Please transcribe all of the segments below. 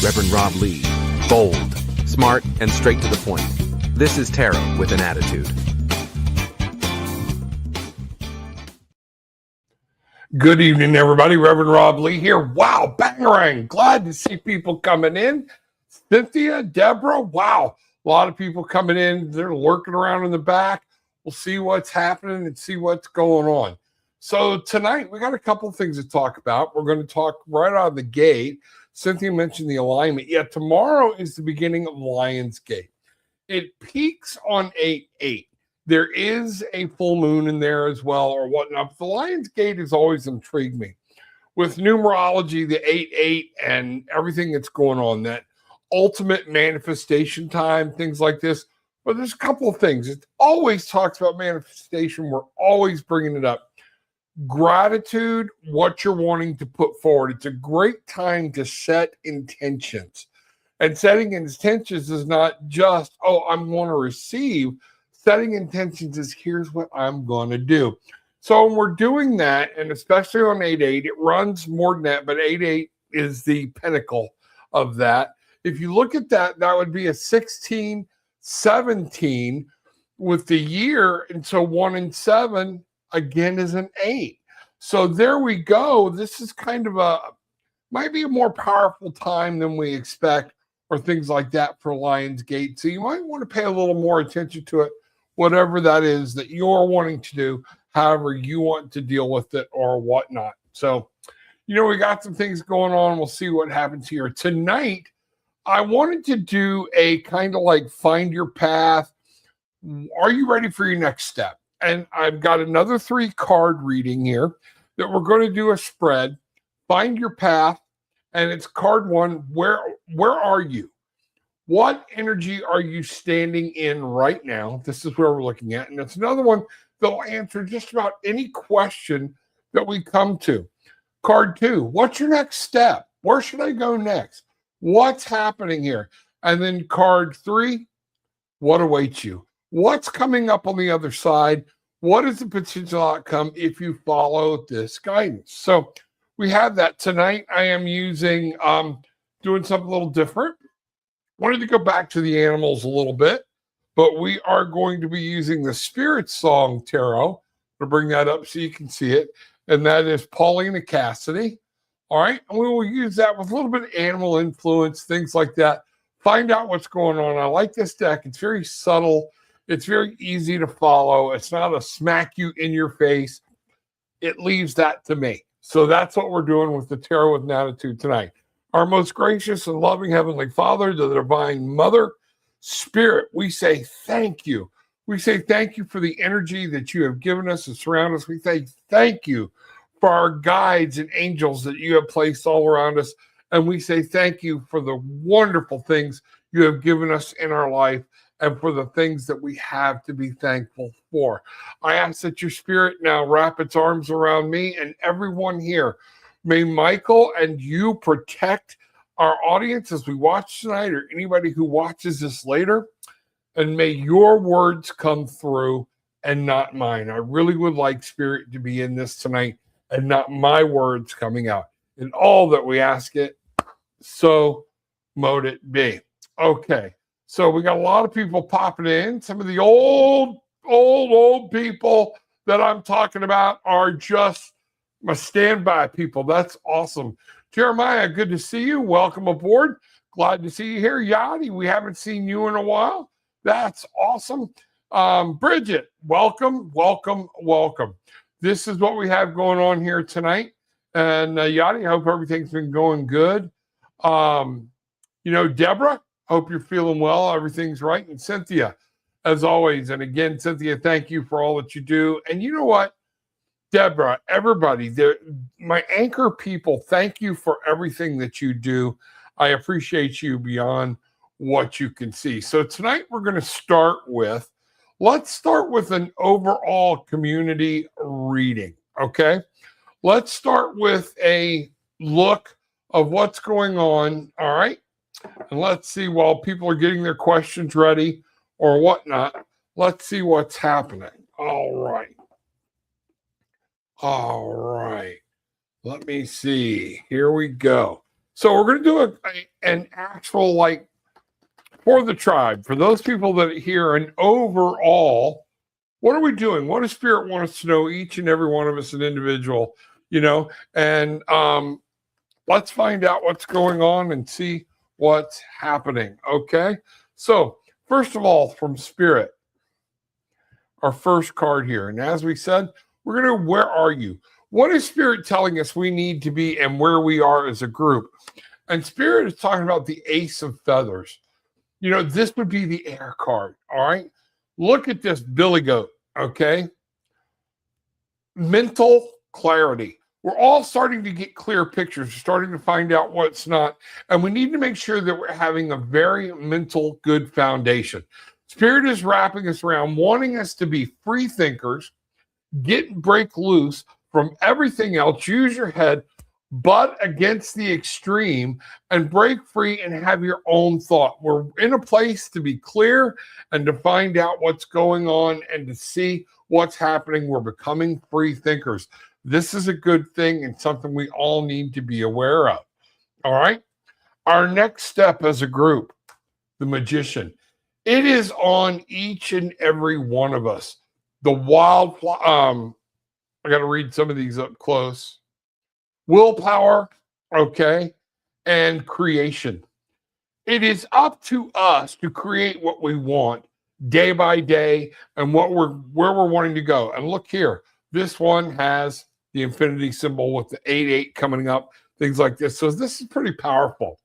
Reverend Rob Lee. Bold, smart, and straight to the point. This is Tarot with an Attitude. Good evening, everybody. Reverend Rob Lee here. Wow, bangarang. Glad to see people coming in. Cynthia, Deborah, wow. A lot of people coming in. They're lurking around in the back. We'll see what's happening and see what's going on. So tonight, we got a couple of things to talk about. We're going to talk right out of the gate. Cynthia mentioned the alignment. Yeah, tomorrow is the beginning of Lion's Gate. It peaks on 8/8. There is a full moon in there as well or whatnot. But the Lion's Gate has always intrigued me. With numerology, the 8/8 and everything that's going on, that ultimate manifestation time, things like this. But there's a couple of things. It always talks about manifestation. We're always bringing it up. Gratitude, what you're wanting to put forward. It's a great time to set intentions. And setting intentions is not just, oh, I'm going to receive. Setting intentions is, here's what I'm going to do. So when we're doing that, and especially on 8/8, it runs more than that, but 8/8 is the pinnacle of that. If you look at that, that would be a 16, 17 with the year. And so 1 and 7, again, is an 8. So there we go. This is kind of might be a more powerful time than we expect or things like that for Lion's Gate. So you might want to pay a little more attention to it, whatever that is that you're wanting to do, however you want to deal with it or whatnot. So, we got some things going on. We'll see what happens here. Tonight, I wanted to do a kind of like find your path. Are you ready for your next step? And I've got another 3 card reading here that we're going to do a spread. Find your path. And it's card 1. Where are you? What energy are you standing in right now? This is where we're looking at. And it's another one that'll answer just about any question that we come to. Card 2, what's your next step? Where should I go next? What's happening here? And then card 3, what awaits you? What's coming up on the other side? What is the potential outcome if you follow this guidance? So we have that tonight. I am using, doing something a little different. Wanted to go back to the animals a little bit, but we are going to be using the Spirit Song Tarot. I'll bring that up so you can see it. And that is Paulina Cassidy. All right. And we will use that with a little bit of animal influence, things like that. Find out what's going on. I like this deck. It's very subtle. It's very easy to follow. It's not a smack you in your face. It leaves that to me. So that's what we're doing with the Tarot with an Attitude tonight. Our most gracious and loving Heavenly Father, the Divine Mother, Spirit, we say thank you. We say thank you for the energy that you have given us and surround us. We say thank you for our guides and angels that you have placed all around us. And we say thank you for the wonderful things you have given us in our life and for the things that we have to be thankful for. I ask that your Spirit now wrap its arms around me and everyone here. May Michael and you protect our audience as we watch tonight or anybody who watches this later. And may your words come through and not mine. I really would like Spirit to be in this tonight and not my words coming out. In all that we ask it, so mote it be. Okay. So we got a lot of people popping in. Some of the old people that I'm talking about are just my standby people. That's awesome. Jeremiah, good to see you. Welcome aboard. Glad to see you here. Yadi, we haven't seen you in a while. That's awesome. Bridget, welcome. This is what we have going on here tonight. And Yadi, I hope everything's been going good. Deborah, hope you're feeling well. Everything's right. And Cynthia, as always. And again, Cynthia, thank you for all that you do. And you know what? Deborah, everybody, my anchor people, thank you for everything that you do. I appreciate you beyond what you can see. So tonight we're going to let's start with an overall community reading, okay? Let's start with a look of what's going on, all right? And let's see, while people are getting their questions ready or whatnot, let's see what's happening. All right. Let me see. Here we go. So we're going to do an actual, like, for the tribe, for those people that are here, and overall, what are we doing? What does Spirit want us to know, each and every one of us, an individual, and let's find out what's going on and see what's happening. Okay. So first of all, from Spirit, our first card here. And as we said, we're going to, where are you? What is Spirit telling us we need to be and where we are as a group? And Spirit is talking about the Ace of Feathers. This would be the air card. All right. Look at this Billy Goat. Okay. Mental clarity. We're all starting to get clear pictures, starting to find out what's not. And we need to make sure that we're having a very mental, good foundation. Spirit is wrapping us around, wanting us to be free thinkers, break loose from everything else, use your head, but against the extreme, and break free and have your own thought. We're in a place to be clear and to find out what's going on and to see what's happening. We're becoming free thinkers. This is a good thing and something we all need to be aware of. All right. Our next step as a group, the Magician. It is on each and every one of us. The I got to read some of these up close. Willpower, okay, and creation. It is up to us to create what we want day by day and where we're wanting to go. And look here, this one has the infinity symbol with the 8-8 coming up, things like this. So this is pretty powerful.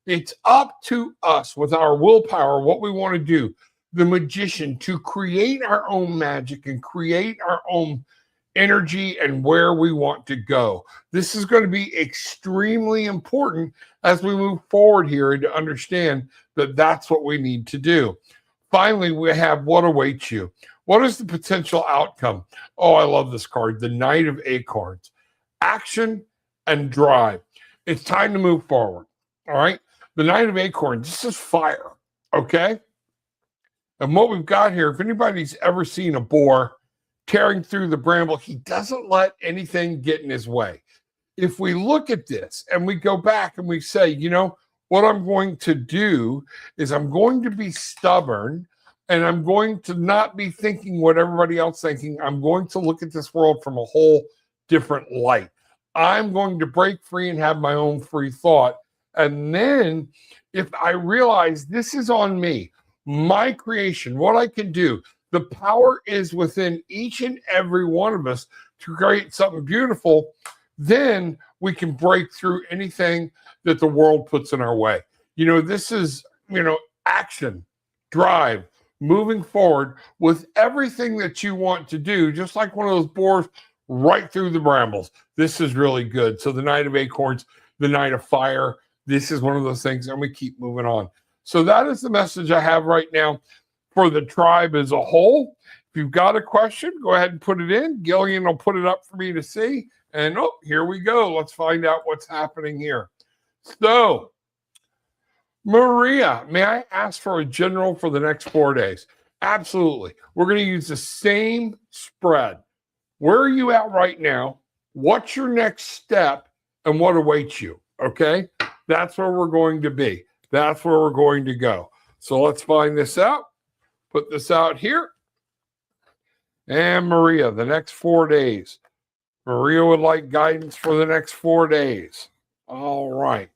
It's up to us with our willpower, what we want to do, the Magician, to create our own magic and create our own energy and where we want to go. This is going to be extremely important as we move forward here and to understand that that's what we need to do. Finally, we have what awaits you. What is the potential outcome? Oh, I love this card, the Knight of Acorns. Action and drive. It's time to move forward. All right. The Knight of Acorns, this is fire. Okay. And what we've got here, if anybody's ever seen a boar tearing through the bramble, he doesn't let anything get in his way. If we look at this and we go back and we say, what I'm going to do is I'm going to be stubborn and I'm going to not be thinking what everybody else is thinking. I'm going to look at this world from a whole different light. I'm going to break free and have my own free thought. And then if I realize this is on me, my creation, what I can do, the power is within each and every one of us to create something beautiful, then we can break through anything that the world puts in our way. This is, action, drive, moving forward with everything that you want to do, just like one of those boars right through the brambles. This is really good. So the Knight of Acorns, the Knight of Fire, this is one of those things, and we keep moving on. So that is the message I have right now for the tribe as a whole. If you've got a question, go ahead and put it in. Gillian will put it up for me to see. And here we go. Let's find out what's happening here. So, Maria, may I ask for a general for the next 4 days? Absolutely. We're going to use the same spread. Where are you at right now? What's your next step? And what awaits you? Okay? That's where we're going to be. That's where we're going to go. So let's find this out. Put this out here. And Maria, the next 4 days. Maria would like guidance for the next 4 days. All right.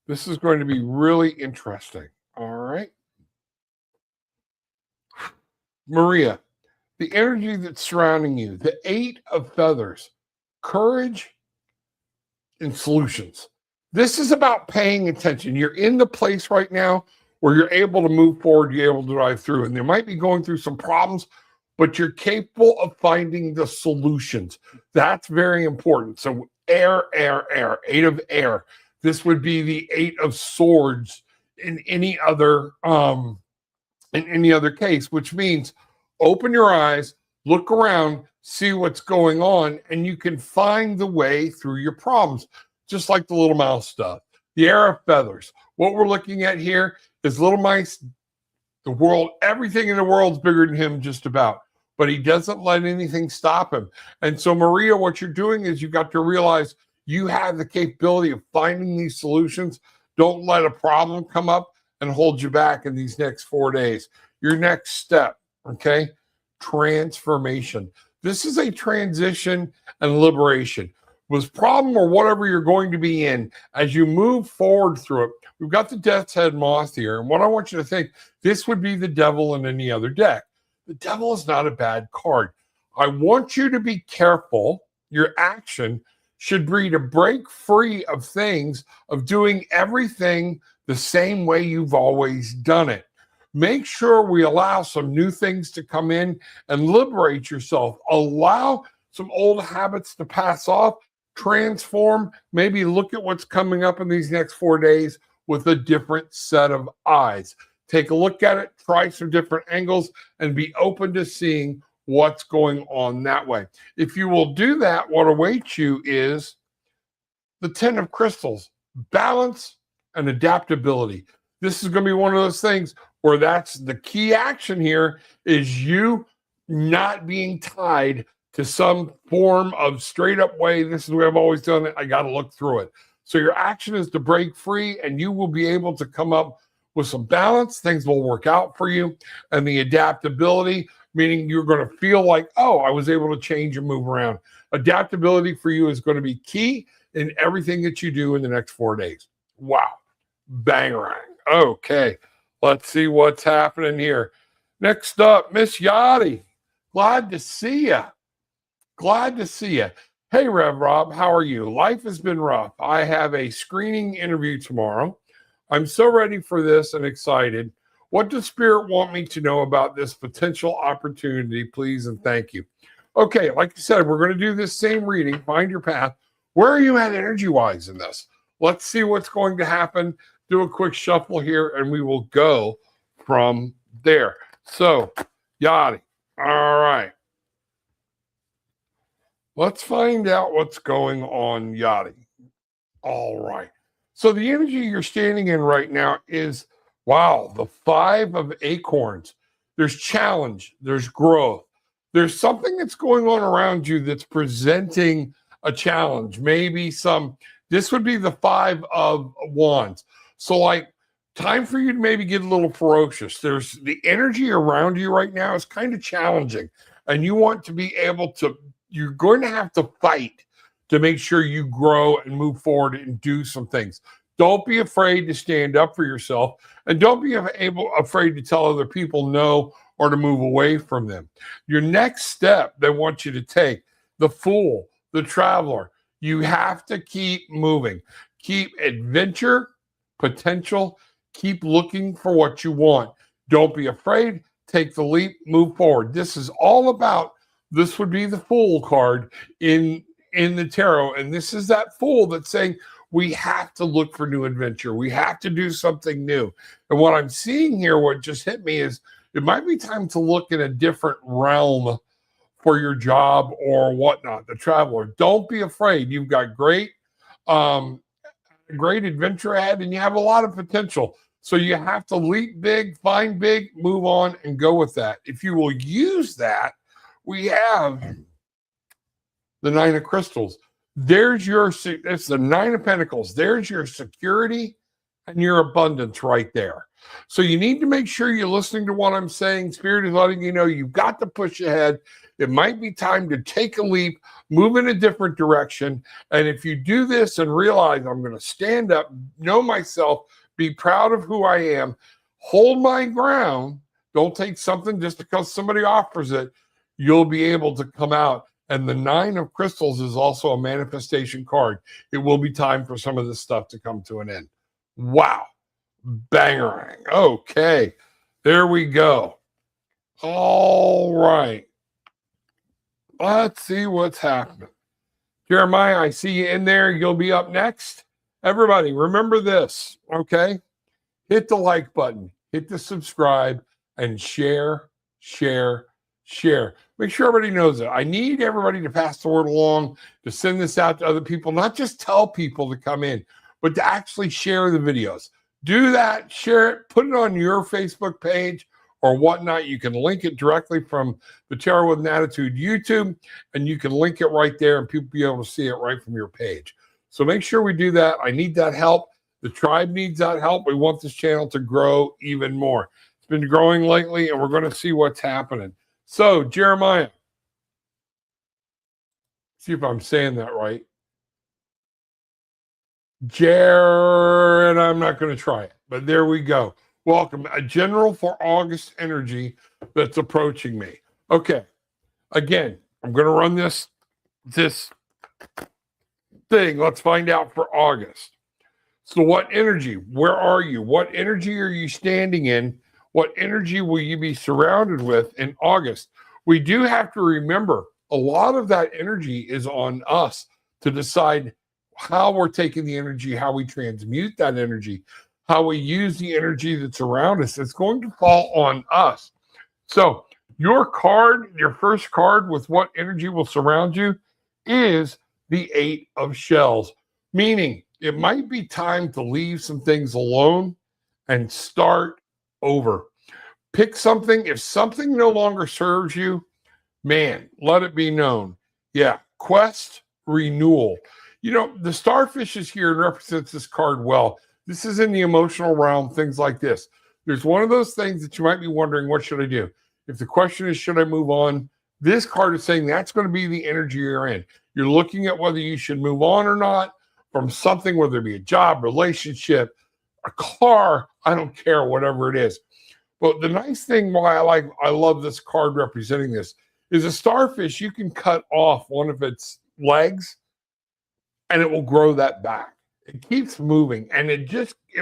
This is going to be really interesting. All right. Maria, the energy that's surrounding you, the 8 of Feathers, courage and solutions. This is about paying attention. You're in the place right now where you're able to move forward, you're able to drive through, and they might be going through some problems, but you're capable of finding the solutions. That's very important. So air, 8 of air. This would be the 8 of swords in any other case, which means open your eyes, look around, see what's going on, and you can find the way through your problems, just like the little mouse stuff. The air of feathers. What we're looking at here is little mice, the world, everything in the world's bigger than him just about, but he doesn't let anything stop him. And so Maria, what you're doing is you got to realize You have the capability of finding these solutions. Don't let a problem come up and hold you back in these next 4 days. Your next step, okay? Transformation. This is a transition and liberation. With problem or whatever you're going to be in, as you move forward through it, we've got the Death's Head Moth here. And what I want you to think, this would be the devil in any other deck. The devil is not a bad card. I want you to be careful. Your action should be to break free of things, of doing everything the same way you've always done it. Make sure we allow some new things to come in and liberate yourself. Allow some old habits to pass off, transform, maybe look at what's coming up in these next 4 days with a different set of eyes. Take a look at it, try some different angles, and be open to seeing what's going on that way. If you will do that, what awaits you is the 10 of crystals, balance and adaptability. This is going to be one of those things where that's the key action here, is you not being tied to some form of straight up way. This is the way I've always done it. I got to look through it. So your action is to break free, and you will be able to come up with some balance. Things will work out for you. And the adaptability, meaning you're going to feel like, oh, I was able to change and move around. Adaptability for you is going to be key in everything that you do in the next 4 days. Wow. Bangarang. Okay. Let's see what's happening here. Next up, Miss Yachty. Glad to see you. Glad to see you. Hey, Rev Rob, how are you? Life has been rough. I have a screening interview tomorrow. I'm so ready for this and excited. What does Spirit want me to know about this potential opportunity, please, and thank you. Okay, like you said, we're going to do this same reading, find your path. Where are you at energy-wise in this? Let's see what's going to happen. Do a quick shuffle here, and we will go from there. So, Yachty, all right. Let's find out what's going on, Yachty. All right. So the energy you're standing in right now is, wow, the 5 of acorns. There's challenge. There's growth. There's something that's going on around you that's presenting a challenge. Maybe this would be the 5 of wands. So like, time for you to maybe get a little ferocious. There's the energy around you right now is kind of challenging, and you want to be able to, you're going to have to fight to make sure you grow and move forward and do some things. Don't be afraid to stand up for yourself, and don't be afraid to tell other people no or to move away from them. Your next step they want you to take, the Fool, the Traveler, you have to keep moving. Keep adventure, potential, keep looking for what you want. Don't be afraid, take the leap, move forward. This is all about, this would be the Fool card in the tarot, and this is that Fool that's saying, we have to look for new adventure. We have to do something new. And what I'm seeing here, what just hit me is, it might be time to look in a different realm for your job or whatnot. The Traveler, don't be afraid. You've got great adventure ahead, and you have a lot of potential. So you have to leap big, find big, move on, and go with that. If you will use that, we have the 9 of crystals. It's the 9 of pentacles. There's your security and your abundance right there. So you need to make sure you're listening to what I'm saying. Spirit is letting you know you've got to push ahead. It might be time to take a leap, move in a different direction. And if you do this and realize, I'm going to stand up, know myself, be proud of who I am, hold my ground, don't take something just because somebody offers it, you'll be able to come out. And the 9 of crystals is also a manifestation card. It will be time for some of this stuff to come to an end. Wow. Bangarang. Okay. There we go. All right. Let's see what's happening. Jeremiah, I see you in there. You'll be up next. Everybody, remember this, okay? Hit the like button, hit the subscribe, and share. Make sure everybody knows it. I need everybody to pass the word along, to send this out to other people, not just tell people to come in, but to actually share the videos. Do that, share it, put it on your Facebook page or whatnot. You can link it directly from the Tarot with an Attitude YouTube, and you can link it right there, and people be able to see it right from your page. So make sure we do that. I need that help. The tribe needs that help. We want this channel to grow even more. It's been growing lately, and we're going to see what's happening. So, Jeremiah, see if I'm saying that right. And I'm not going to try it, but there we go. Welcome, a general for August energy that's approaching me. Okay, again, I'm going to run this thing. Let's find out for August. So what energy? Where are you? What energy are you standing in? What energy will you be surrounded with in August? We do have to remember a lot of that energy is on us to decide how we're taking the energy, how we transmute that energy, how we use the energy that's around us. It's going to fall on us. So your card, your first card with what energy will surround you is the 8 of Shells, meaning it might be time to leave some things alone and start over. Pick something. If something no longer serves you, man, let it be known. Yeah, quest renewal. You know, the starfish is here and represents this card well. This is in the emotional realm, things like this. There's one of those things that you might be wondering, what should I do? If the question is, should I move on? This card is saying that's going to be the energy you're in. You're looking at whether you should move on or not from something, whether it be a job, relationship, a car, I don't care, whatever it is. But the nice thing why I love this card representing this is a starfish, you can cut off one of its legs and it will grow that back. It keeps moving and it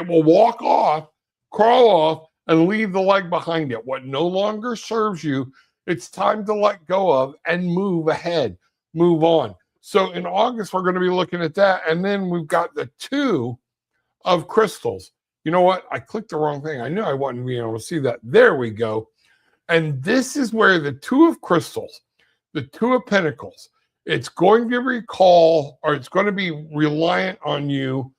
will walk off, crawl off, and leave the leg behind it. What no longer serves you, it's time to let go of and move ahead, move on. So in August, we're going to be looking at that. And then we've got the 2 of crystals. You know what? I clicked the wrong thing. I knew I wasn't being able to see that. There we go. And this is where the 2 of crystals, the 2 of pentacles, it's going to recall, or it's going to be reliant on you,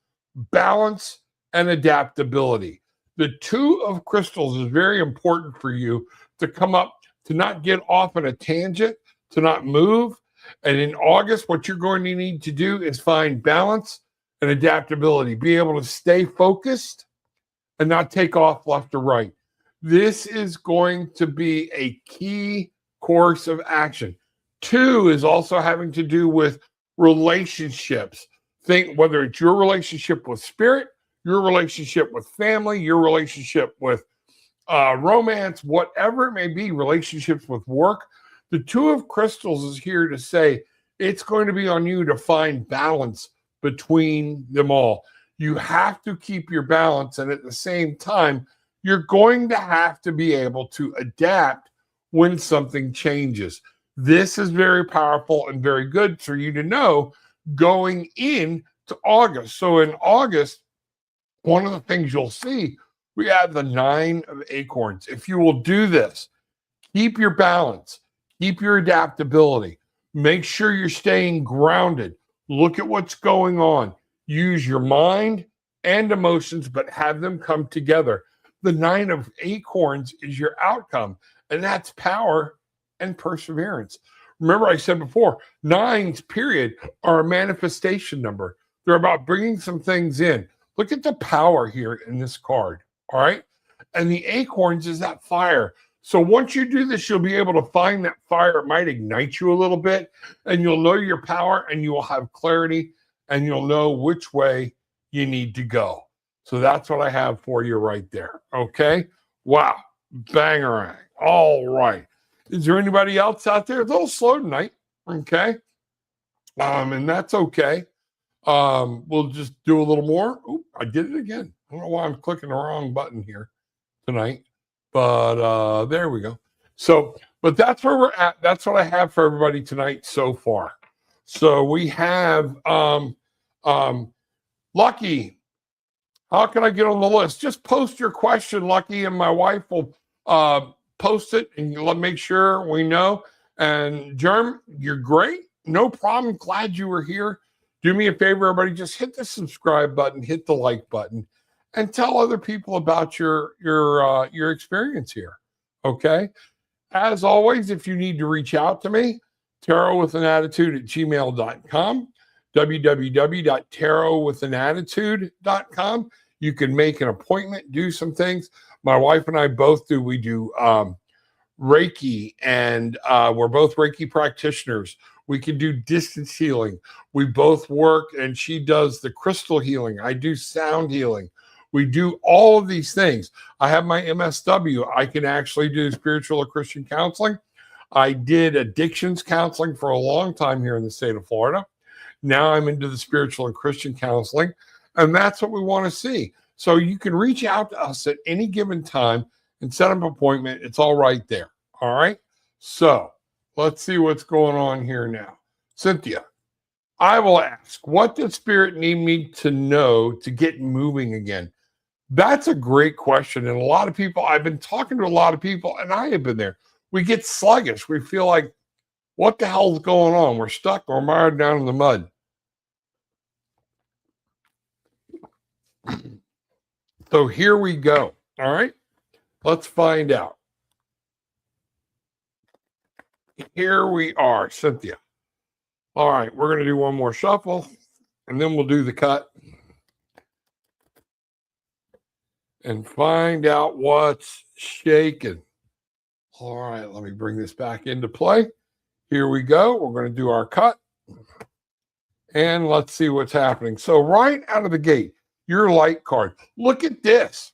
balance and adaptability. The 2 of crystals is very important for you to come up, to not get off on a tangent, to not move. And in August, what you're going to need to do is find balance and adaptability, be able to stay focused and not take off left or right. This is going to be a key course of action. 2 is also having to do with relationships. Think whether it's your relationship with spirit, your relationship with family, your relationship with romance, whatever it may be, relationships with work. The 2 of crystals is here to say it's going to be on you to find balance between them all. You have to keep your balance, and at the same time, you're going to have to be able to adapt when something changes. This is very powerful and very good for you to know going into August. So in August, one of the things you'll see, we have the 9 of acorns. If you will do this, keep your balance, keep your adaptability, make sure you're staying grounded, look at what's going on, use your mind and emotions, but have them come together. The 9 of acorns is your outcome, and that's power and perseverance. Remember, I said before, 9s, period, are a manifestation number. They're about bringing some things in. Look at the power here in this card, all right? And the acorns is that fire. So once you do this, you'll be able to find that fire. It might ignite you a little bit, and you'll know your power, and you will have clarity, and you'll know which way you need to go. So that's what I have for you right there, okay? Wow, bangarang. All right. Is there anybody else out there? It's a little slow tonight, okay? And that's okay. We'll just do a little more. Oop, I did it again. I don't know why I'm clicking the wrong button here tonight, but there we go. So, but that's where we're at. That's what I have for everybody tonight so far. So we have Lucky. How can I get on the list? Just post your question, Lucky, and my wife will post it and let make sure we know. And Germ, you're great. No problem. Glad you were here. Do me a favor, everybody. Just hit the subscribe button, hit the like button, and tell other people about your experience here. Okay. As always, if you need to reach out to me, tarotwithanattitude@gmail.com. www.tarotwithanAttitude.com. You can make an appointment, do some things. My wife and I both do. We do Reiki, and we're both Reiki practitioners. We can do distance healing. We both work, and she does the crystal healing. I do sound healing. We do all of these things. I have my MSW. I can actually do spiritual or Christian counseling. I did addictions counseling for a long time here in the state of Florida. Now I'm into the spiritual and Christian counseling, and that's what we want to see. So you can reach out to us at any given time and set up an appointment. It's all right there. All right. So let's see what's going on here now. Cynthia, I will ask, what does Spirit need me to know to get moving again? That's a great question. And a lot of people, I've been talking to a lot of people, and I have been there. We get sluggish. We feel like, what the hell's going on? We're stuck or mired down in the mud. So here we go. All right. Let's find out. Here we are, Cynthia. All right. We're going to do one more shuffle, and then we'll do the cut and find out what's shaking. All right. Let me bring this back into play. Here we go. We're going to do our cut, and let's see what's happening. So right out of the gate, your light card. Look at this,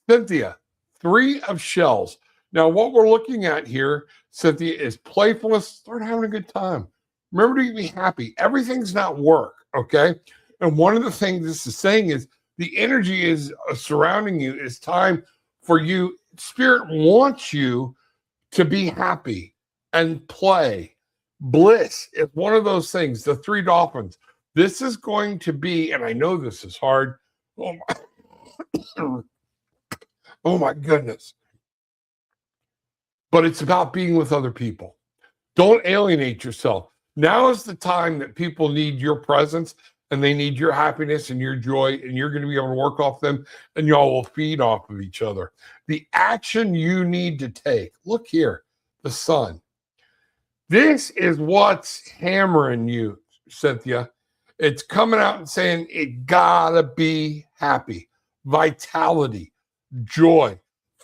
Cynthia, 3 of shells. Now, what we're looking at here, Cynthia, is playfulness. Start having a good time. Remember to be happy. Everything's not work, okay? And one of the things this is saying is the energy is surrounding you. It's time for you. Spirit wants you to be happy and play. Bliss is one of those things. The 3 dolphins. This is going to be, and I know this is hard. Oh my goodness. But it's about being with other people. Don't alienate yourself. Now is the time that people need your presence, and they need your happiness and your joy, and you're going to be able to work off them, and y'all will feed off of each other. The action you need to take. Look here, the sun. This is what's hammering you, Cynthia. It's coming out and saying it gotta be happy, vitality, joy.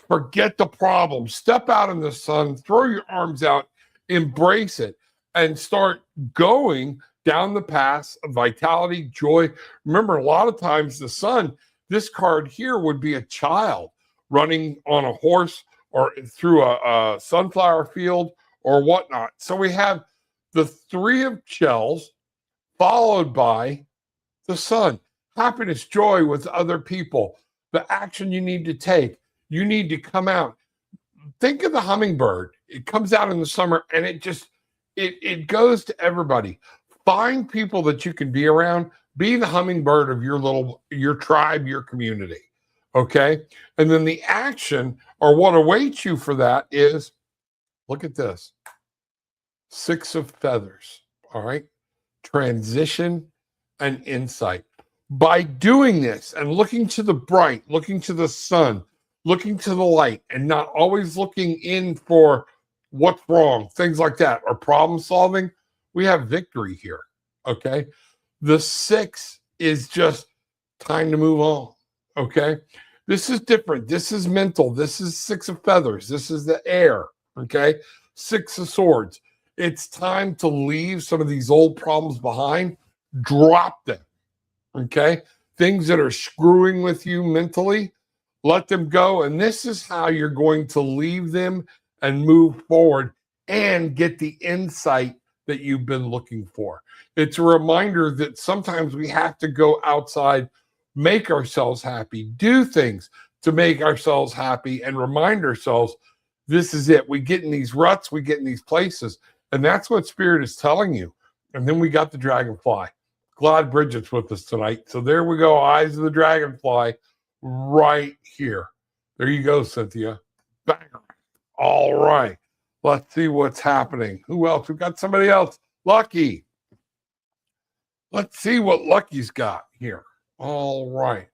Forget the problem. Step out in the sun, throw your arms out, embrace it, and start going down the path of vitality, joy. Remember, a lot of times the sun, this card here would be a child running on a horse or through a sunflower field or whatnot. So we have the 3 of shells followed by the sun. Happiness, joy with other people. The action you need to take. You need to come out. Think of the hummingbird. It comes out in the summer, and it goes to everybody. Find people that you can be around. Be the hummingbird of your tribe, your community. Okay? And then the action, or what awaits you for that, is, look at this. 6 of feathers. All right? Transition and insight. By doing this and looking to the bright, looking to the sun, looking to the light, and not always looking in for what's wrong, things like that, or problem solving, we have victory here. Okay? The 6 is just time to move on. Okay? This is different. This is mental. This is 6 of feathers. This is the air. Okay? 6 of swords. It's time to leave some of these old problems behind. Drop them. Okay? Things that are screwing with you mentally, let them go. And this is how you're going to leave them and move forward and get the insight that you've been looking for. It's a reminder that sometimes we have to go outside, make ourselves happy, do things to make ourselves happy, and remind ourselves this is it. We get in these ruts, we get in these places, and that's what Spirit is telling you. And then we got the dragonfly. Glad Bridget's with us tonight. So there we go, eyes of the dragonfly right here. There you go, Cynthia. Bang. All right. Let's see what's happening. Who else? We've got somebody else. Lucky. Let's see what Lucky's got here. All right.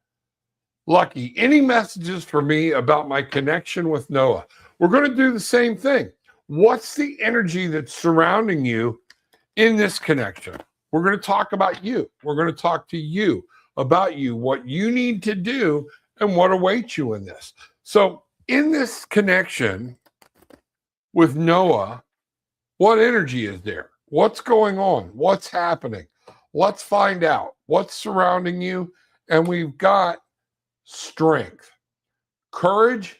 Lucky, any messages for me about my connection with Noah? We're going to do the same thing. What's the energy that's surrounding you in this connection? We're going to talk about you. We're going to talk to you about you, what you need to do, and what awaits you in this. So in this connection with Noah, what energy is there? What's going on? What's happening? Let's find out what's surrounding you. And we've got strength, courage,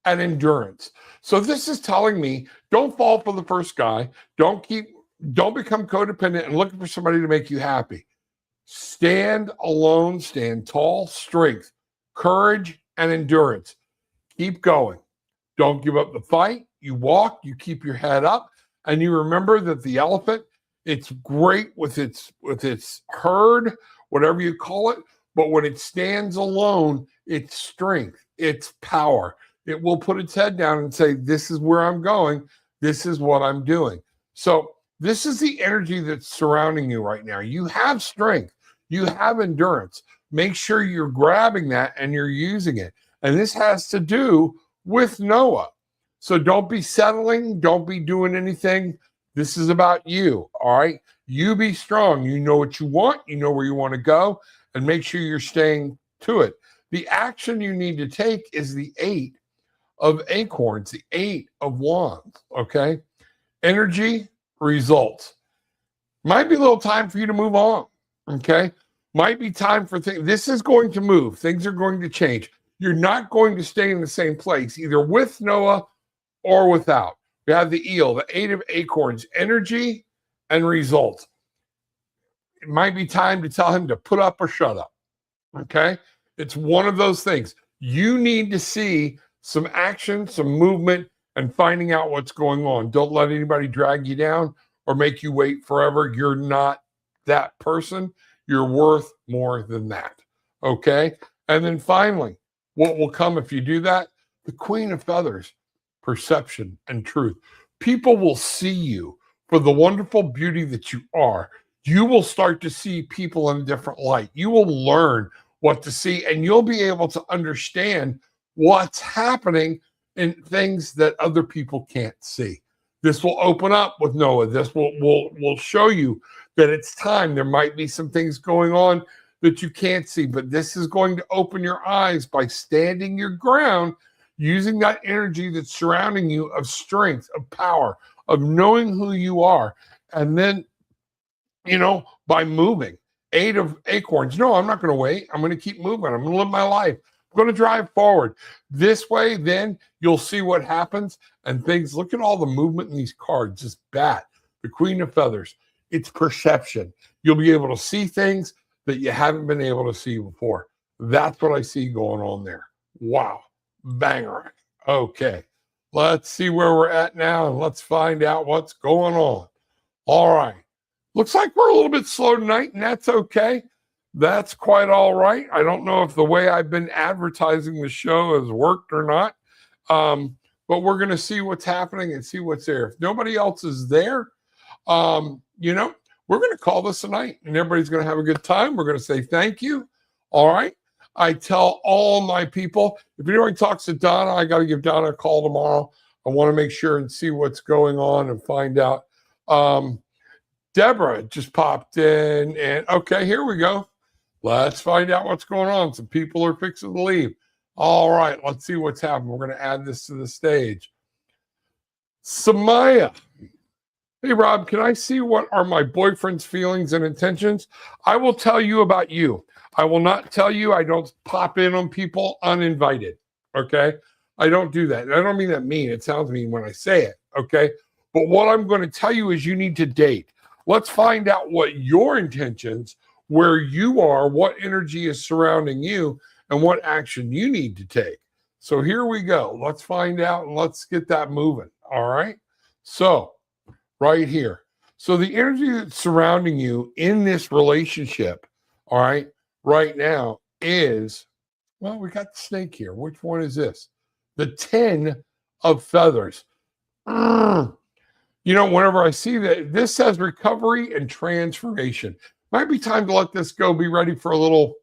and endurance. So this is telling me, don't fall for the first guy. Don't become codependent and looking for somebody to make you happy. Stand alone, stand tall, strength, courage, and endurance. Keep going. Don't give up the fight. You walk, you keep your head up, and you remember that the elephant, it's great with its herd, whatever you call it, but when it stands alone, it's strength, it's power. It will put its head down and say, this is where I'm going. This is what I'm doing. So this is the energy that's surrounding you right now. You have strength. You have endurance. Make sure you're grabbing that and you're using it. And this has to do with Noah. So don't be settling. Don't be doing anything. This is about you, all right? You be strong. You know what you want. You know where you want to go. And make sure you're staying to it. The action you need to take is the 8 of acorns, the 8 of wands, okay? Energy, results. Might be a little time for you to move on, okay? Might be time for things. This is going to move. Things are going to change. You're not going to stay in the same place, either with Noah or without. We have the eel, the 8 of acorns, energy and results. It might be time to tell him to put up or shut up, okay? It's one of those things. You need to see some action, some movement, and finding out what's going on. Don't let anybody drag you down or make you wait forever. You're not that person. You're worth more than that, okay? And then finally, what will come if you do that? The Queen of Feathers, perception and truth. People will see you for the wonderful beauty that you are. You will start to see people in a different light. You will learn what to see, and you'll be able to understand what's happening in things that other people can't see. This will open up with Noah. This will show you that it's time. There might be some things going on that you can't see, but this is going to open your eyes by standing your ground, using that energy that's surrounding you of strength, of power, of knowing who you are. And then, by moving. 8 of acorns. No, I'm not going to wait. I'm going to keep moving. I'm going to live my life. I'm going to drive forward. This way, then you'll see what happens and things. Look at all the movement in these cards. This bat, the Queen of Feathers. It's perception. You'll be able to see things that you haven't been able to see before. That's what I see going on there. Wow. Banger. Okay. Let's see where we're at now and let's find out what's going on. All right. Looks like we're a little bit slow tonight, and that's okay. That's quite all right. I don't know if the way I've been advertising the show has worked or not, but we're going to see what's happening and see what's there. If nobody else is there, we're going to call this a night, and everybody's going to have a good time. We're going to say thank you. All right. I tell all my people, if anybody talks to Donna, I got to give Donna a call tomorrow. I want to make sure and see what's going on and find out. Deborah just popped in, and okay, here we go. Let's find out what's going on. Some people are fixing to leave. All right, let's see what's happening. We're going to add this to the stage. Samaya. Hey, Rob, can I see what are my boyfriend's feelings and intentions? I will tell you about you. I will not tell you. I don't pop in on people uninvited, okay? I don't do that. I don't mean that mean. It sounds mean when I say it, okay? But what I'm going to tell you is you need to date. Let's find out what your intentions, where you are, what energy is surrounding you, and what action you need to take. So here we go. Let's find out and let's get that moving, all right? So right here. So the energy that's surrounding you in this relationship, all right, right now is, well, we got the snake here. Which one is this? The 10 of feathers. Whenever I see that, this says recovery and transformation. Might be time to let this go. Be ready for a little,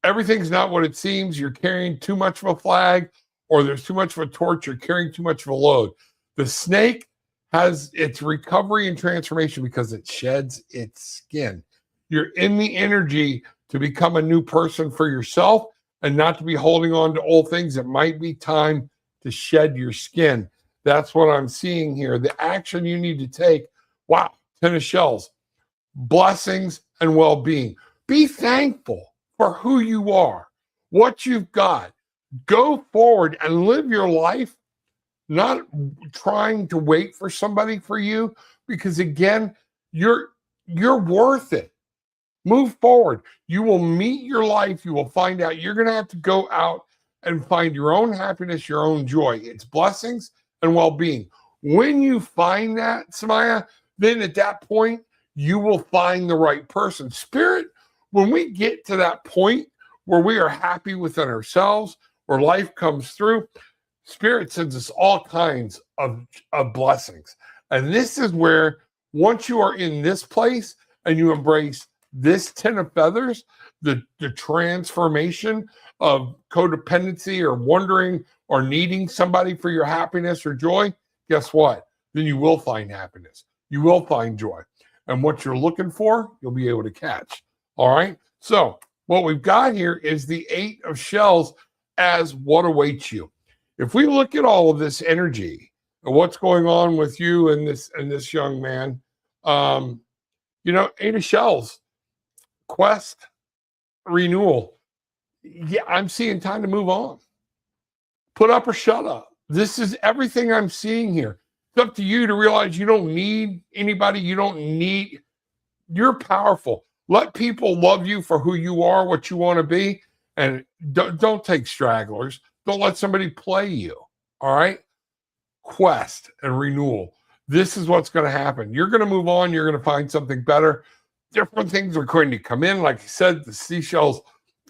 everything's not what it seems. You're carrying too much of a flag, or there's too much of a torch. You're carrying too much of a load. The snake has its recovery and transformation because it sheds its skin. You're in the energy to become a new person for yourself and not to be holding on to old things. It might be time to shed your skin. That's what I'm seeing here. The action you need to take. Wow, 10 of shells, blessings and well-being. Be thankful for who you are, what you've got. Go forward and live your life, not trying to wait for somebody for you, because again, you're worth it. Move forward. You will meet your life. You will find out you're going to have to go out and find your own happiness, your own joy. It's blessings and well-being. When you find that, Samaya, then at that point, you will find the right person. Spirit, when we get to that point where we are happy within ourselves, where life comes through, Spirit sends us all kinds of blessings. And this is where, once you are in this place and you embrace this 10 of feathers, the transformation of codependency or wondering or needing somebody for your happiness or joy, guess what? Then you will find happiness. You will find joy. And what you're looking for, you'll be able to catch. All right? So what we've got here is the 8 of shells as what awaits you. If we look at all of this energy and what's going on with you and this young man, 8 of shells, quest, renewal. Yeah, I'm seeing time to move on. Put up or shut up. This is everything I'm seeing here. It's up to you to realize you don't need anybody. You're powerful. Let people love you for who you are, what you want to be, and don't take stragglers. Don't let somebody play you. All right? Quest and renewal. This is what's going to happen. You're going to move on. You're going to find something better. Different things are going to come in. Like I said, the seashell's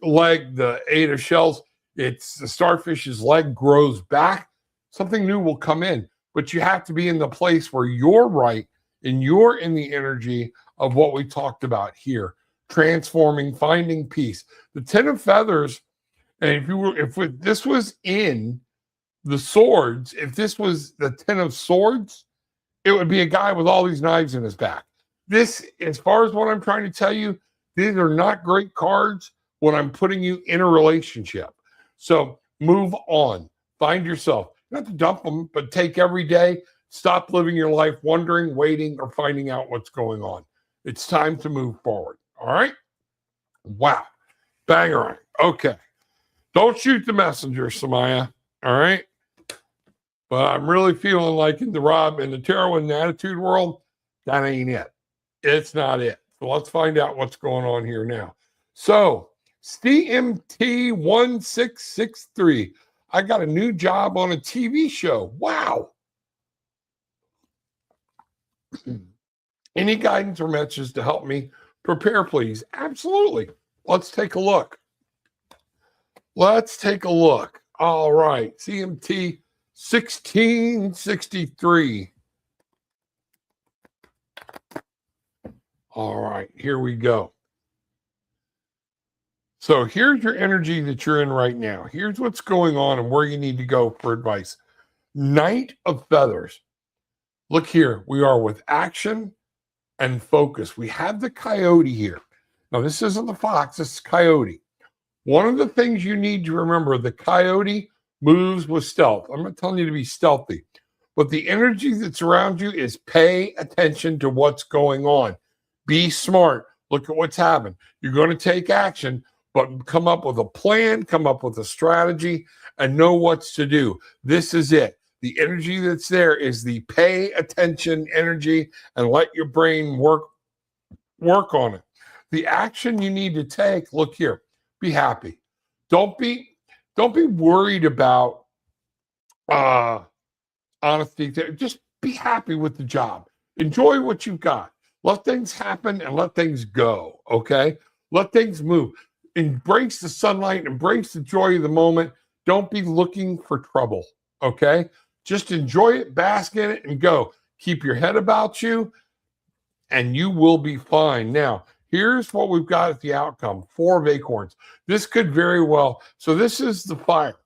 leg, the 8 of shells, it's the starfish's leg grows back. Something new will come in. But you have to be in the place where you're right and you're in the energy of what we talked about here. Transforming, finding peace. The 10 of feathers, and if this was in the swords, if this was the 10 of swords, it would be a guy with all these knives in his back. This, as far as what I'm trying to tell you, these are not great cards when I'm putting you in a relationship. So move on. Find yourself. Not to dump them, but take every day. Stop living your life wondering, waiting, or finding out what's going on. It's time to move forward. All right? Wow. Bangarang. Okay. Don't shoot the messenger, Samaya. All right? But I'm really feeling like in the tarot and the attitude world, that ain't it. It's not it. So let's find out what's going on here now. So CMT 1663. I got a new job on a TV show. Wow. Any guidance or messages to help me prepare, please? Absolutely. Let's take a look. Let's take a look. All right. CMT 1663. All right. Here we go. So here's your energy that you're in right now. Here's what's going on and where you need to go for advice. Knight of Feathers. Look here. We are with action and focus. We have the coyote here. Now, this isn't the fox. This is coyote. One of the things you need to remember, the coyote moves with stealth. I'm not telling you to be stealthy, but the energy that's around you is pay attention to what's going on. Be smart. Look at what's happened. You're going to take action, but come up with a plan, come up with a strategy, and know what's to do. This is it. The energy that's there is the pay attention energy and let your brain work on it. The action you need to take, look here, be happy. Don't be worried about honesty. Just be happy with the job. Enjoy what you've got. Let things happen and let things go, okay? Let things move. Embrace the sunlight, embrace the joy of the moment. Don't be looking for trouble, okay? Just enjoy it, bask in it, and go. Keep your head about you, and you will be fine. Now, here's what we've got at the outcome. 4 of acorns. This could very well, so this is the fire,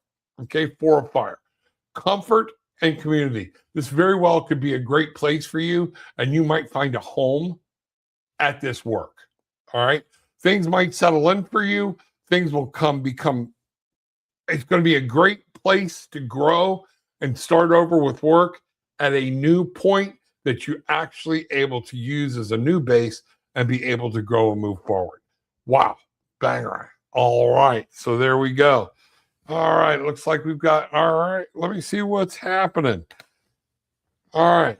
okay? 4 of fire. Comfort and community. This very well could be a great place for you, and you might find a home at this work. All right. Things might settle in for you. Things will become, it's going to be a great place to grow and start over with work at a new point that you're actually able to use as a new base and be able to grow and move forward. Wow. Banger. All right. So there we go. All right. Looks like we've got, all right. Let me see what's happening. All right.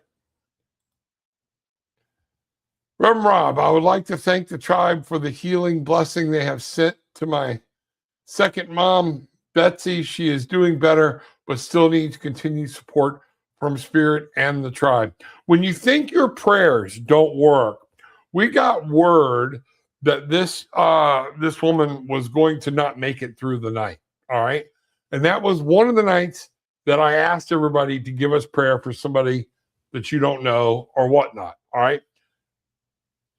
Reverend Rob, I would like to thank the tribe for the healing blessing they have sent to my second mom, Betsy. She is doing better, but still needs continued support from Spirit and the tribe. When you think your prayers don't work, we got word that this woman was going to not make it through the night. All right. And that was one of the nights that I asked everybody to give us prayer for somebody that you don't know or whatnot. All right.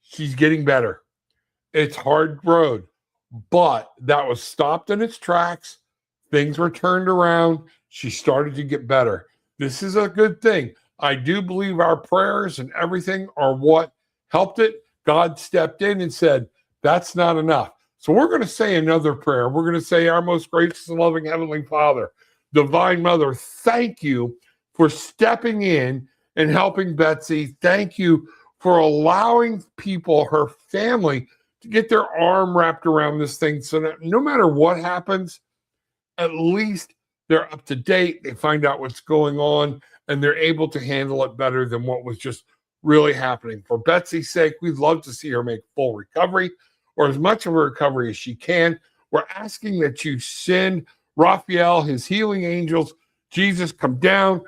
She's getting better. It's hard road, but that was stopped in its tracks. Things were turned around. She started to get better. This is a good thing. I do believe our prayers and everything are what helped it. God stepped in and said, that's not enough. So we're going to say another prayer. We're going to say, our most gracious and loving Heavenly Father, Divine Mother, thank you for stepping in and helping Betsy. Thank you for allowing people, her family, to get their arm wrapped around this thing so that no matter what happens, at least they're up to date. They find out what's going on, and they're able to handle it better than what was just really happening. For Betsy's sake, we'd love to see her make full recovery, or as much of a recovery as she can. We're asking that you send Raphael, his healing angels, Jesus, come down,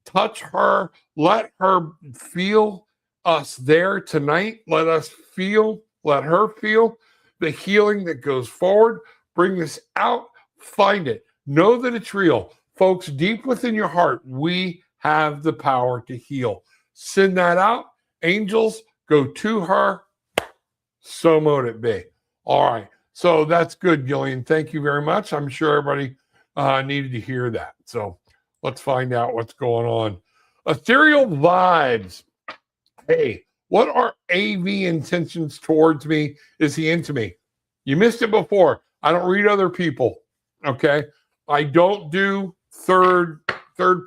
touch her, let her feel us there tonight. Let her feel the healing that goes forward. Bring this out, find it. Know that it's real. Folks, deep within your heart, we have the power to heal. Send that out. Angels, go to her. So mote it be. All right. So that's good, Gillian. Thank you very much. I'm sure everybody needed to hear that. So let's find out what's going on. Ethereal vibes. Hey, what are AV intentions towards me? Is he into me? You missed it before. I don't read other people. Okay. I don't do third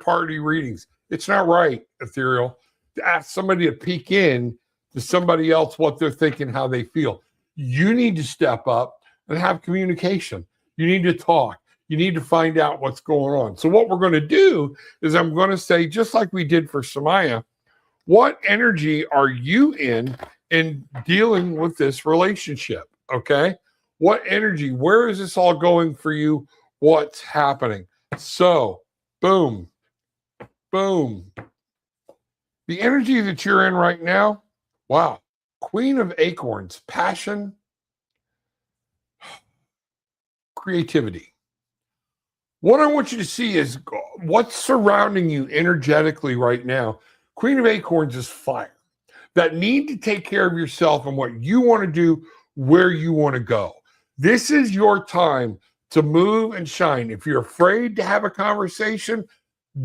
party readings. It's not right, Ethereal, to ask somebody to peek in to somebody else what they're thinking, how they feel. You need to step up and have communication. You need to talk. You need to find out what's going on. So what we're going to do is I'm going to say, just like we did for Samaya, what energy are you in dealing with this relationship? Okay. What energy? Where is this all going for you? What's happening? So, boom, boom. The energy that you're in right now, wow. Queen of Acorns, passion, creativity. What I want you to see is what's surrounding you energetically right now. Queen of Acorns is fire. That need to take care of yourself and what you want to do, where you want to go. This is your time to move and shine. If you're afraid to have a conversation,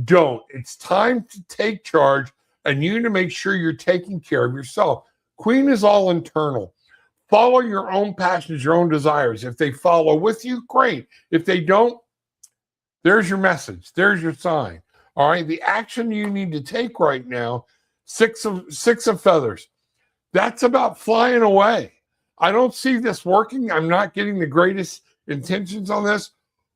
don't. It's time to take charge, and you need to make sure you're taking care of yourself. Queen is all internal. Follow your own passions, your own desires. If they follow with you, great. If they don't, there's your message. There's your sign. All right. The action you need to take right now, six of feathers. That's about flying away. I don't see this working. I'm not getting the greatest intentions on this,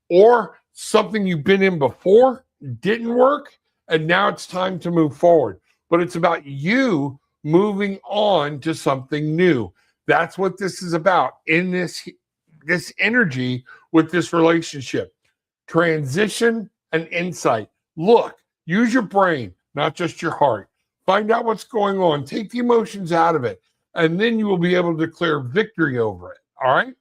or something you've been in before didn't work, and now it's time to move forward. But it's about you moving on to something new. That's what this is about in this energy with this relationship. Transition and insight. Look, use your brain, not just your heart. Find out what's going on. Take the emotions out of it, and then you will be able to declare victory over it. All right?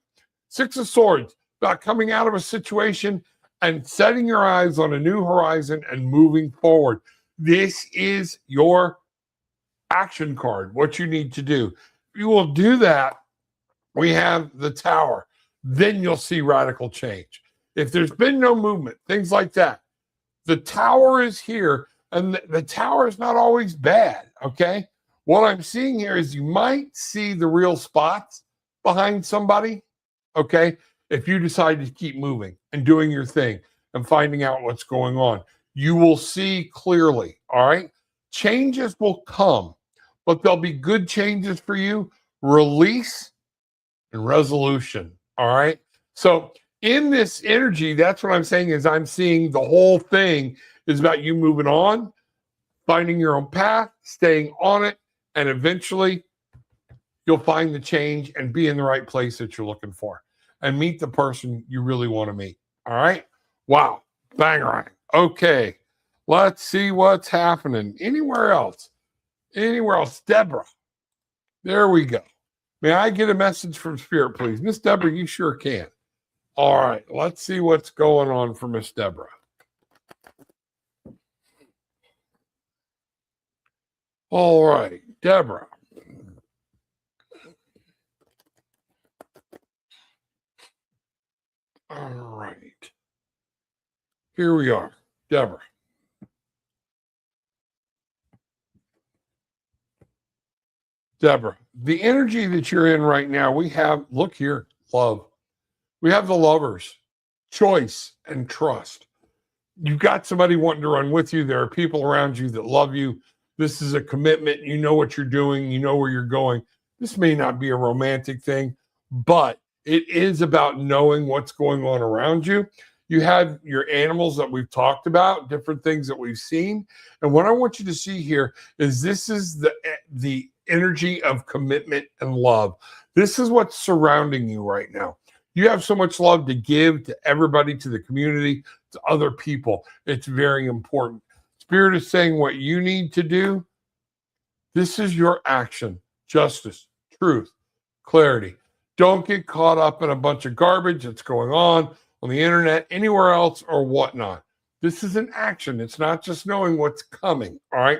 Six of Swords, about coming out of a situation and setting your eyes on a new horizon and moving forward. This is your action card, what you need to do. If you will do that, we have the Tower. Then you'll see radical change. If there's been no movement, things like that, The tower is here, and the tower is not always bad, okay? What I'm seeing here is you might see the real spots behind somebody, okay? If you decide to keep moving and doing your thing and finding out what's going on, you will see clearly, all right? Changes will come, but there'll be good changes for you. Release and resolution, all right? So in this energy, that's what I'm saying is I'm seeing the whole thing is about you moving on, finding your own path, staying on it, and eventually you'll find the change and be in the right place that you're looking for and meet the person you really want to meet. All right? Wow. Bang right. Okay. Let's see what's happening. Anywhere else? Anywhere else? Deborah. There we go. May I get a message from Spirit, please? Miss Deborah, you sure can. All right. Let's see what's going on for Miss Deborah. All right. Deborah. All right. Here we are. Deborah. Deborah, the energy that you're in right now, we have, look here, love. We have the lovers, choice, and trust. You've got somebody wanting to run with you. There are people around you that love you. This is a commitment. You know what you're doing. You know where you're going. This may not be a romantic thing, but it is about knowing what's going on around you. You have your animals that we've talked about, different things that we've seen. And what I want you to see here is this is the energy of commitment and love. This is what's surrounding you right now. You have so much love to give to everybody, to the community, to other people. It's very important. Spirit is saying what you need to do. This is your action. Justice, truth, clarity. Don't get caught up in a bunch of garbage that's going on the internet, anywhere else, or whatnot. This is an action. It's not just knowing what's coming, all right?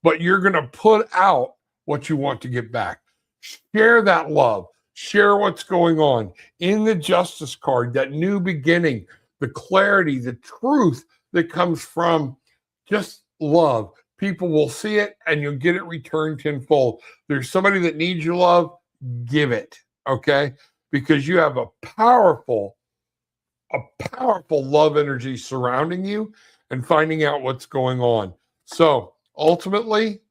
But you're going to put out what you want to get back. Share that love. Share what's going on. In the Justice card, that new beginning, the clarity, the truth that comes from just love. People will see it and you'll get it returned tenfold. There's somebody that needs your love, give it, okay? Because you have a powerful love energy surrounding you and finding out what's going on. So ultimately,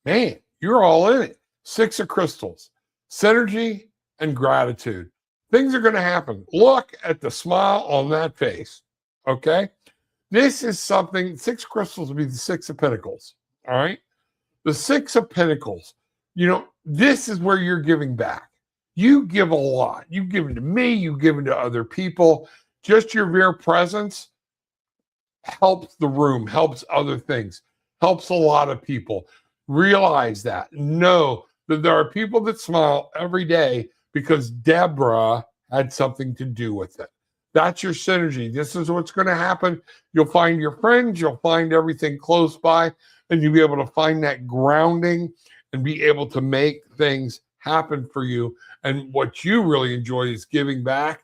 man, you're all in it. 6 of crystals, synergy and gratitude. Things are going to happen. Look at the smile on that face. Okay. This is something, 6 crystals would be the 6 of pentacles. All right. The 6 of pentacles, this is where you're giving back. You give a lot. You've given to me. You've given to other people. Just your mere presence helps the room, helps other things, helps a lot of people. Realize that. Know that there are people that smile every day because Deborah had something to do with it. That's your synergy. This is what's going to happen. You'll find your friends. You'll find everything close by, and you'll be able to find that grounding and be able to make things happen for you. And what you really enjoy is giving back.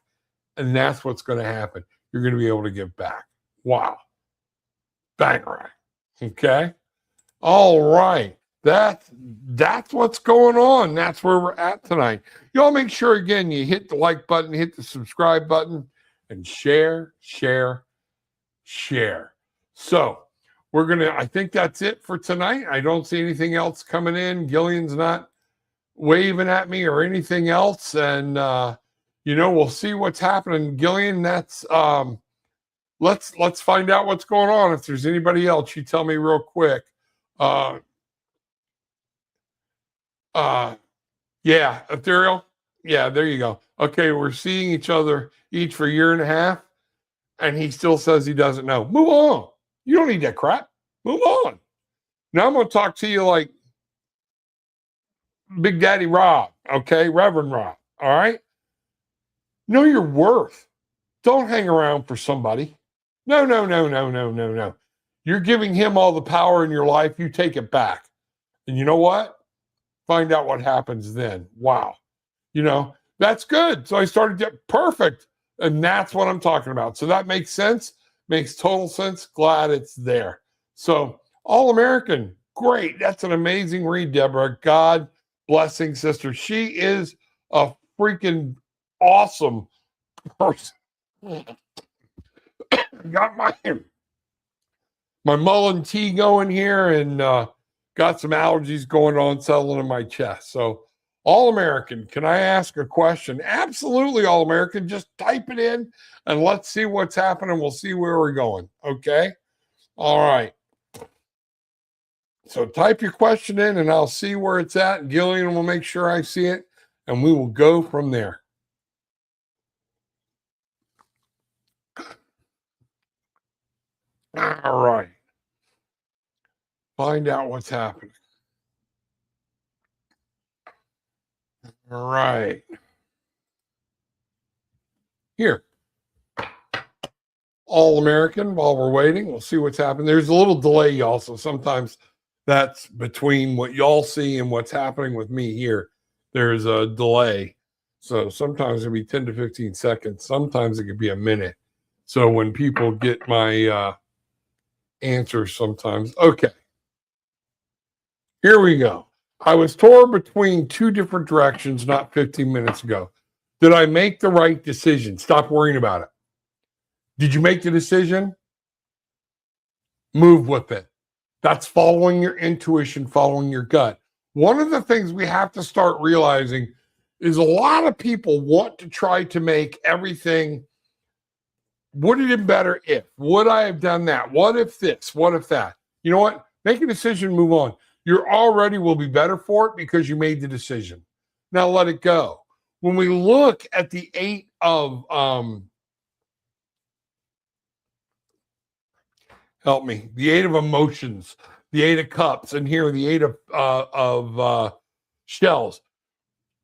And that's what's going to happen. You're going to be able to give back. Wow. Bang right. Okay. All right. That's what's going on. That's where we're at tonight. Y'all make sure, again, you hit the like button, hit the subscribe button, and share. So I think that's it for tonight. I don't see anything else coming in. Gillian's not waving at me or anything else, and we'll see what's happening. Gillian, that's let's find out what's going on. If there's anybody else, you tell me real quick. Yeah, ethereal. Yeah, there you go. Okay, we're seeing each other each for a year and a half, and he still says he doesn't know. Move on. You don't need that crap. Move on. Now I'm going to talk to you like Big Daddy Rob, okay? Reverend Rob, all right? Know your worth. Don't hang around for somebody. No. You're giving him all the power in your life. You take it back. And you know what? Find out what happens then. Wow. That's good. So I started to get perfect. And that's what I'm talking about. So that makes sense. Makes total sense. Glad it's there. So, All American, great. That's an amazing read, Deborah. God blessing, sister. She is a freaking awesome person. Got my Mullen tea going here and got some allergies going on settling in my chest. So, All American, can I ask a question? Absolutely, All American. Just type it in and let's see what's happening. We'll see where we're going. Okay. All right. So type your question in and I'll see where it's at. Gillian will make sure I see it and we will go from there. All right. Find out what's happening. All right. Here. All American, while we're waiting, we'll see what's happening. There's a little delay, y'all. So sometimes that's between what y'all see and what's happening with me here. There's a delay. So sometimes it'll be 10 to 15 seconds. Sometimes it could be a minute. So when people get my answers sometimes. Okay. Here we go. I was torn between two different directions not 15 minutes ago. Did I make the right decision? Stop worrying about it. Did you make the decision? Move with it. That's following your intuition, following your gut. One of the things we have to start realizing is a lot of people want to try to make everything, would it have been better if? Would I have done that? What if this? What if that? You know what? Make a decision, move on. You already will be better for it because you made the decision. Now let it go. When we look at the 8 of help me, the 8 of emotions, the 8 of cups, and here the 8 of shells.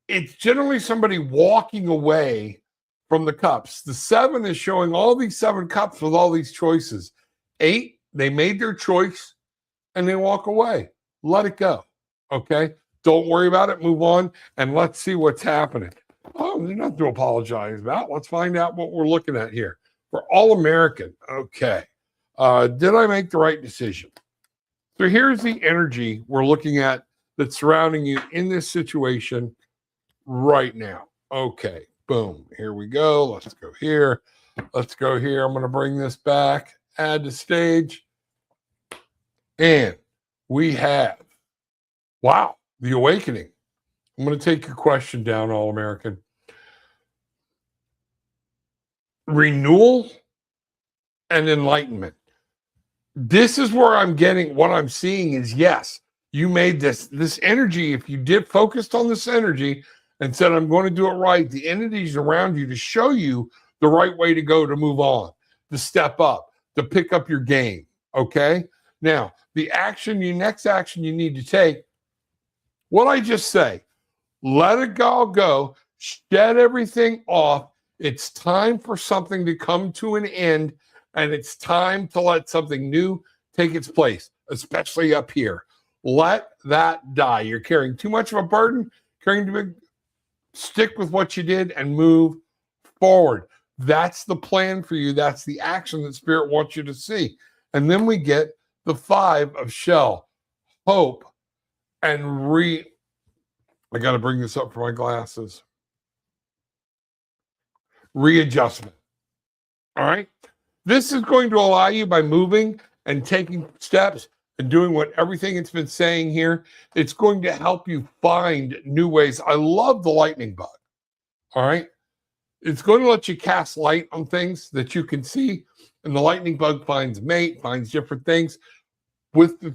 It's generally somebody walking away from the cups. The 7 is showing all these 7 cups with all these choices. 8, they made their choice and they walk away. Let it go. Okay? Don't worry about it. Move on and let's see what's happening. Oh, there's nothing to apologize about. Let's find out what we're looking at here. For All American. Okay. Did I make the right decision? So here's the energy we're looking at that's surrounding you in this situation right now. Okay, boom. Here we go. Let's go here. Let's go here. I'm going to bring this back, add to stage. And we have, wow, the awakening. I'm going to take your question down, All American. Renewal and enlightenment. This is where I'm getting, what I'm seeing is, yes, you made this energy. If you did focused on this energy and said, I'm going to do it right, the entities around you to show you the right way to go, to move on, to step up, to pick up your game. Okay. Now, the next action you need to take, what I just say, let it all go, shed everything off. It's time for something to come to an end. And it's time to let something new take its place, especially up here. Let that die. You're carrying too much of a burden, stick with what you did and move forward. That's the plan for you. That's the action that Spirit wants you to see. And then we get the 5 of shell, hope, and I got to bring this up for my glasses. Readjustment. All right. This is going to allow you, by moving and taking steps and doing what everything it's been saying here, it's going to help you find new ways. I love the lightning bug. All right. It's going to let you cast light on things that you can see. And the lightning bug finds mate, finds different things with the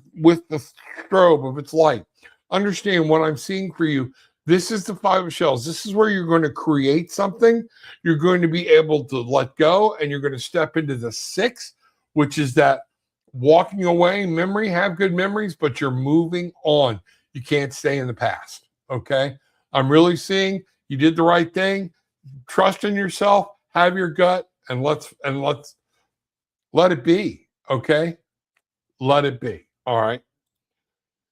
strobe of its light. Understand what I'm seeing for you. This is the 5 of shells. This is where you're going to create something. You're going to be able to let go, and you're going to step into the 6, which is that walking away memory. Have good memories, but you're moving on. You can't stay in the past. Okay. I'm really seeing you did the right thing. Trust in yourself, have your gut, and let's let it be. Okay. Let it be. All right.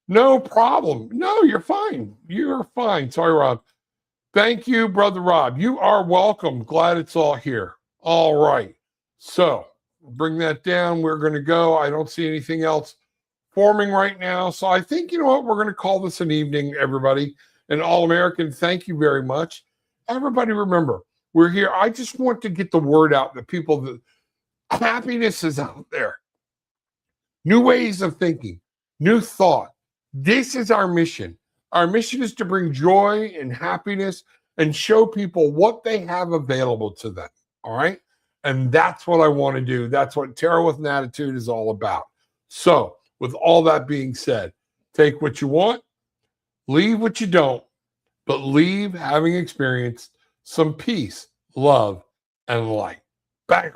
No problem. No, you're fine. You're fine. Sorry, Rob. Thank you, Brother Rob. You are welcome. Glad it's all here. All right. So bring that down. We're going to go. I don't see anything else forming right now. So I think, you know what, we're going to call this an evening, everybody. And All-American, thank you very much. Everybody remember, we're here. I just want to get the word out that people, that happiness is out there. New ways of thinking, new thought. This is our mission. Our mission is to bring joy and happiness and show people what they have available to them. All right. And that's what I want to do. That's what Tarot with an Attitude is all about. So, with all that being said, take what you want, leave what you don't, but leave having experienced some peace, love, and light. Bang.